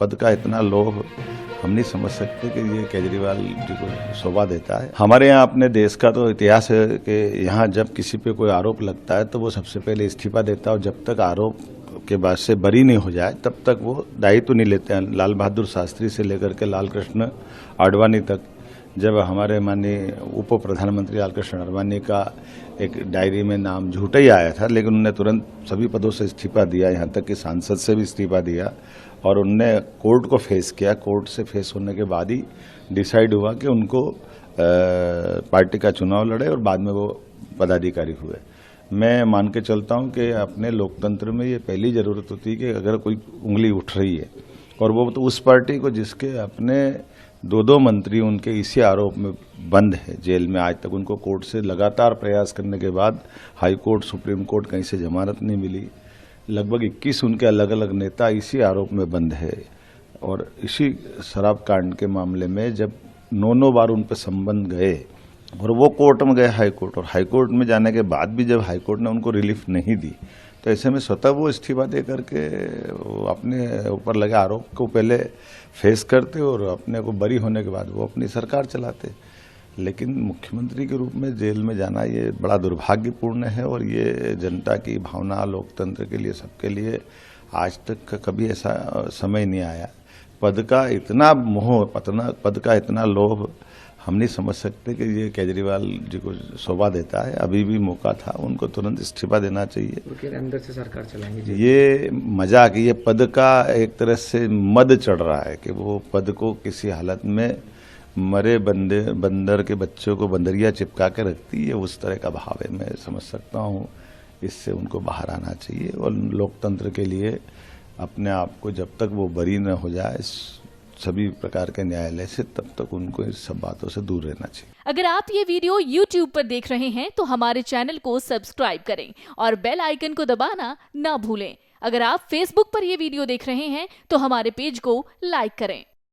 पद का इतना लोभ हम नहीं समझ सकते कि ये केजरीवाल जी को शोभा देता है। हमारे यहाँ अपने देश का तो इतिहास है कि यहाँ जब किसी पे कोई आरोप लगता है तो वो सबसे पहले इस्तीफा देता है और जब तक आरोप के बाद से बरी नहीं हो जाए तब तक वो दायित्व नहीं लेते हैं। लाल बहादुर शास्त्री से लेकर के लाल कृष्ण आडवाणी तक, जब हमारे माननीय उप प्रधानमंत्री लाल कृष्ण आडवाणी का एक डायरी में नाम झूठा ही आया था, लेकिन उन्होंने तुरंत सभी पदों से इस्तीफा दिया, यहाँ तक कि सांसद से भी इस्तीफा दिया और उनने कोर्ट को फेस किया। कोर्ट से फेस होने के बाद ही डिसाइड हुआ कि उनको पार्टी का चुनाव लड़े और बाद में वो पदाधिकारी हुए। मैं मान के चलता हूं कि अपने लोकतंत्र में ये पहली जरूरत होती है कि अगर कोई उंगली उठ रही है और वो तो उस पार्टी को जिसके अपने दो मंत्री उनके इसी आरोप में बंद है जेल में, आज तक उनको कोर्ट से लगातार प्रयास करने के बाद हाई कोर्ट सुप्रीम कोर्ट कहीं से जमानत नहीं मिली। लगभग 21 उनके अलग अलग नेता इसी आरोप में बंद है और इसी शराब कांड के मामले में जब 9 बार उन पर संबंध गए और वो कोर्ट में गए हाई कोर्ट, और हाई कोर्ट में जाने के बाद भी जब हाई कोर्ट ने उनको रिलीफ नहीं दी तो ऐसे में स्वतः वो इस्तीफा दे करके अपने ऊपर लगे आरोप को पहले फेस करते और अपने को बरी होने के बाद वो अपनी सरकार चलाते। लेकिन मुख्यमंत्री के रूप में जेल में जाना ये बड़ा दुर्भाग्यपूर्ण है और ये जनता की भावना, लोकतंत्र के लिए, सबके लिए आज तक कभी ऐसा समय नहीं आया। पद का इतना मोह, पद का इतना लोभ हम नहीं समझ सकते कि ये केजरीवाल जी को शोभा देता है। अभी भी मौका था, उनको तुरंत इस्तीफा देना चाहिए। अंदर से सरकार चलाएंगे। ये मजाक, ये पद का एक तरह से मद चढ़ रहा है कि वो पद को किसी हालत में मरे बंदर के बच्चों को बंदरिया चिपका के रखती है, उस तरह का भाव है। मैं समझ सकता हूँ, इससे उनको बाहर आना चाहिए और लोकतंत्र के लिए अपने आप को जब तक वो बरी न हो जाए सभी प्रकार के न्यायालय से, तब तक उनको इस सब बातों से दूर रहना चाहिए। अगर आप ये वीडियो YouTube पर देख रहे हैं तो हमारे चैनल को सब्सक्राइब करें और बेल आइकन को दबाना ना भूलें। अगर आप Facebook पर ये वीडियो देख रहे हैं तो हमारे पेज को लाइक करें।